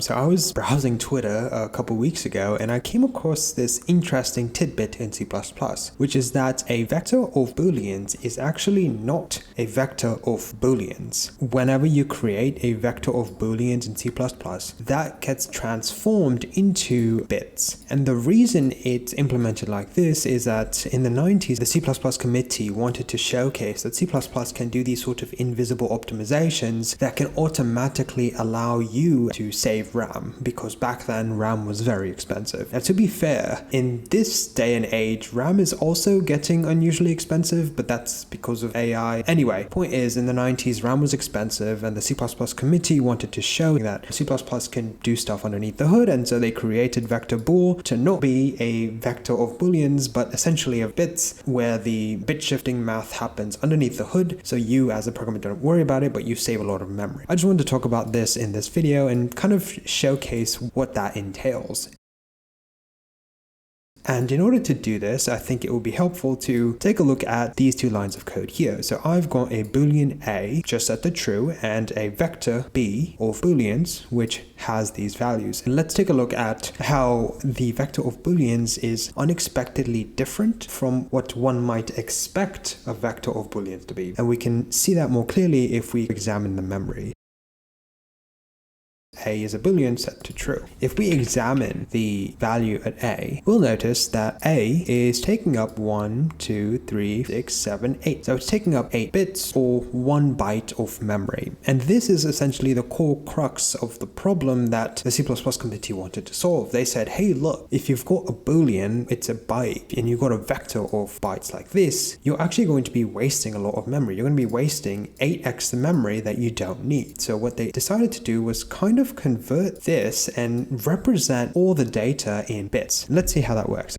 So I was browsing Twitter a couple weeks ago and I came across this interesting tidbit in C++, which is that a vector of booleans is actually not a vector of booleans. Whenever you create a vector of booleans in C++, that gets transformed into bits. And the reason it's implemented like this is that in the 90s, the C++ committee wanted to showcase that C++ can do these sort of invisible optimizations that can automatically allow you to save RAM, because back then RAM was very expensive. Now, to be fair, in this day and age, RAM is also getting unusually expensive, but that's because of AI. Anyway, point is, in the 90s, RAM was expensive, and the C++ committee wanted to show that C++ can do stuff underneath the hood, and so they created vector bool to not be a vector of booleans, but essentially of bits, where the bit shifting math happens underneath the hood, so you as a programmer don't worry about it, but you save a lot of memory. I just wanted to talk about this in this video and kind of showcase what that entails. And in order to do this, I think it will be helpful to take a look at these two lines of code here. So I've got a boolean A just set to true and a vector B of booleans which has these values. And let's take a look at how the vector of booleans is unexpectedly different from what one might expect a vector of booleans to be. And we can see that more clearly if we examine the memory. A is a boolean set to true. If we examine the value at A, we'll notice that A is taking up 1, 2, 3, 6, 7, 8. So it's taking up 8 bits or 1 byte of memory. And this is essentially the core crux of the problem that the C++ committee wanted to solve. They said, hey, look, if you've got a boolean, it's a byte, and you've got a vector of bytes like this, you're actually going to be wasting a lot of memory. You're going to be wasting 8x the memory that you don't need. So what they decided to do was kind of convert this and represent all the data in bits. Let's see how that works.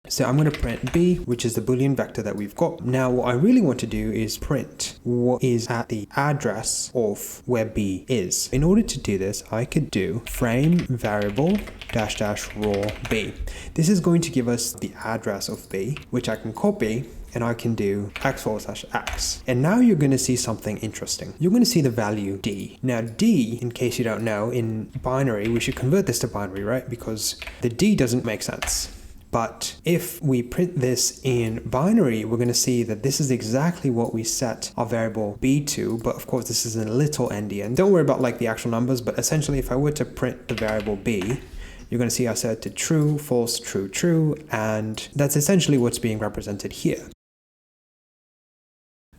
So I'm going to print B, which is the boolean vector that we've got. Now what I really want to do is print what is at the address of where B is. In order to do this, I could do frame variable -- raw B. This is going to give us the address of B, which I can copy, and I can do x/x. And now you're going to see something interesting. You're going to see the value D. Now D, in case you don't know, in binary, we should convert this to binary, right? Because the D doesn't make sense. But if we print this in binary, we're going to see that this is exactly what we set our variable B to, but of course this is a little endian. Don't worry about like the actual numbers, but essentially if I were to print the variable B, you're going to see I set it to true, false, true, true, and that's essentially what's being represented here.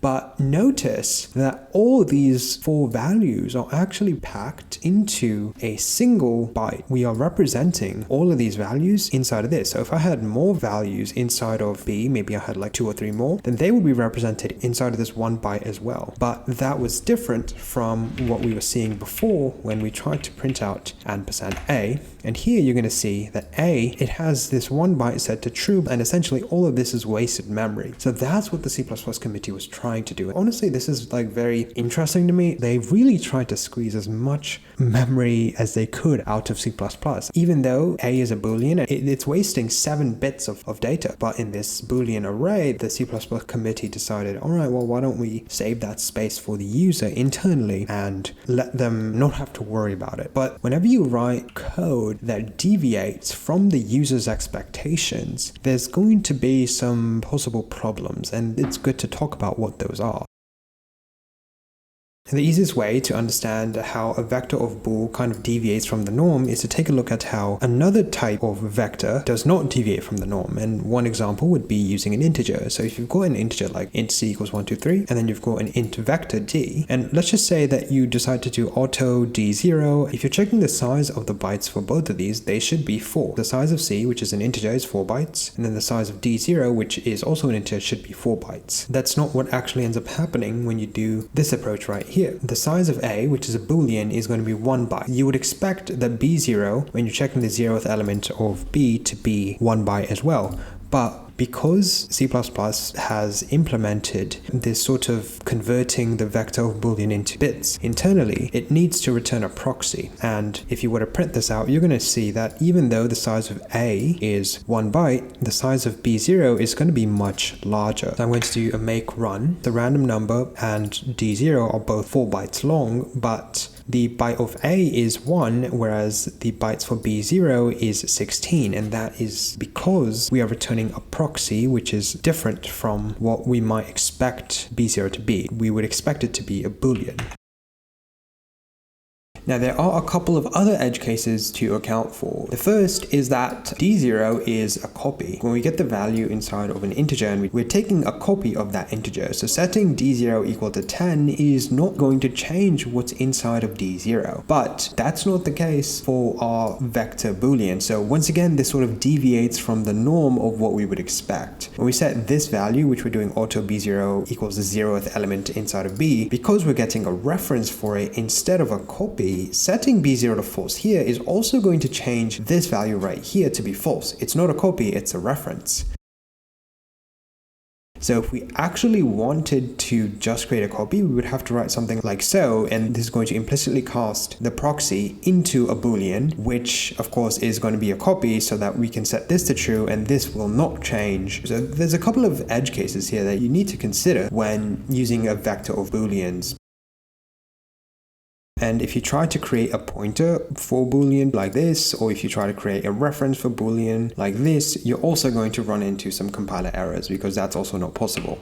But notice that all these 4 values are actually packed into a single byte. We are representing all of these values inside of this. So if I had more values inside of B, maybe I had like 2 or 3 more, then they would be represented inside of this 1 byte as well. But that was different from what we were seeing before when we tried to print out %A. And here you're going to see that A, it has this 1 byte set to true, and essentially all of this is wasted memory. So that's what the C++ committee was trying to do. Honestly, this is like very interesting to me. They really tried to squeeze as much memory as they could out of C++. Even though A is a boolean, it's wasting 7 bits of data. But in this boolean array, the C++ committee decided, all right, well, why don't we save that space for the user internally and let them not have to worry about it. But whenever you write code that deviates from the user's expectations, there's going to be some possible problems, and it's good to talk about what those are. The easiest way to understand how a vector of bool kind of deviates from the norm is to take a look at how another type of vector does not deviate from the norm. And one example would be using an integer. So if you've got an integer like int c equals 1, 2, 3, and then you've got an int vector d, and let's just say that you decide to do auto d0. If you're checking the size of the bytes for both of these, they should be 4. The size of c, which is an integer, is 4 bytes, and then the size of d0, which is also an integer, should be 4 bytes. That's not what actually ends up happening when you do this approach right here. The size of A, which is a boolean, is going to be 1 byte. You would expect that B0, when you're checking the 0th element of B, to be 1 byte as well. But because C++ has implemented this sort of converting the vector of Boolean into bits internally, it needs to return a proxy. And if you were to print this out, you're going to see that even though the size of A is 1 byte, the size of B0 is going to be much larger. So I'm going to do a make run. The random number and D0 are both 4 bytes long, but the byte of A is 1, whereas the bytes for B0 is 16, and that is because we are returning a proxy, which is different from what we might expect B0 to be. We would expect it to be a Boolean. Now, there are a couple of other edge cases to account for. The first is that D0 is a copy. When we get the value inside of an integer and we're taking a copy of that integer, so setting D0 equal to 10 is not going to change what's inside of D0. But that's not the case for our vector Boolean. So once again, this sort of deviates from the norm of what we would expect. When we set this value, which we're doing auto B0 equals the 0th element inside of B, because we're getting a reference for it instead of a copy, setting B0 to false here is also going to change this value right here to be false. It's not a copy, it's a reference. So if we actually wanted to just create a copy, we would have to write something like so, and this is going to implicitly cast the proxy into a Boolean, which of course is going to be a copy, so that we can set this to true and this will not change. So there's a couple of edge cases here that you need to consider when using a vector of Booleans. And if you try to create a pointer for Boolean like this, or if you try to create a reference for Boolean like this, you're also going to run into some compiler errors because that's also not possible.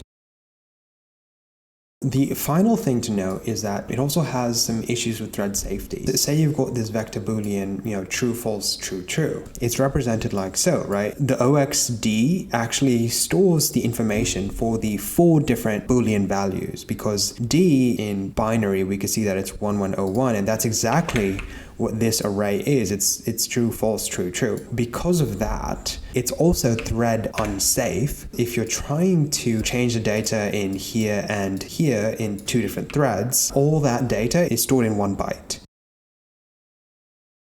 The final thing to note is that it also has some issues with thread safety. Say you've got this vector Boolean, true, false, true, true. It's represented like so, right? The OXD actually stores the information for the 4 different Boolean values, because D in binary, we can see that it's 1101, and that's exactly what this array is. It's true, false, true, true. Because of that, it's also thread unsafe. If you're trying to change the data in here and here in 2 different threads, all that data is stored in 1 byte.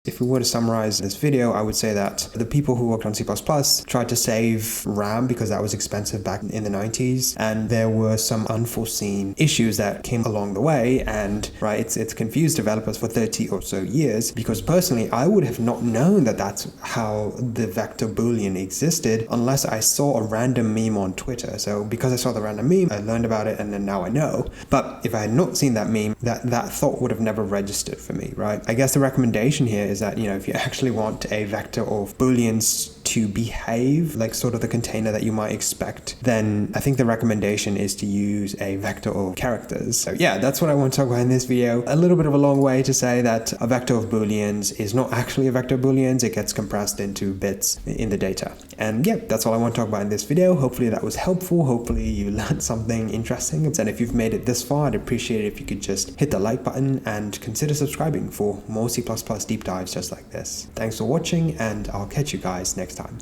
If we were to summarize this video, I would say that the people who worked on C++ tried to save RAM because that was expensive back in the 90s, and there were some unforeseen issues that came along the way, and it's confused developers for 30 or so years, because personally I would have not known that that's how the vector Boolean existed unless I saw a random meme on Twitter. So because I saw the random meme, I learned about it, and then now I know. But if I had not seen that meme, that thought would have never registered for me, right? I guess the recommendation here is that, if you actually want a vector of Booleans to behave like sort of the container that you might expect, then I think the recommendation is to use a vector of characters. So yeah, that's what I want to talk about in this video. A little bit of a long way to say that a vector of Booleans is not actually a vector of Booleans. It gets compressed into bits in the data. And yeah, that's all I want to talk about in this video. Hopefully that was helpful. Hopefully you learned something interesting. And if you've made it this far, I'd appreciate it if you could just hit the like button and consider subscribing for more C++ deep dives just like this. Thanks for watching, and I'll catch you guys next time.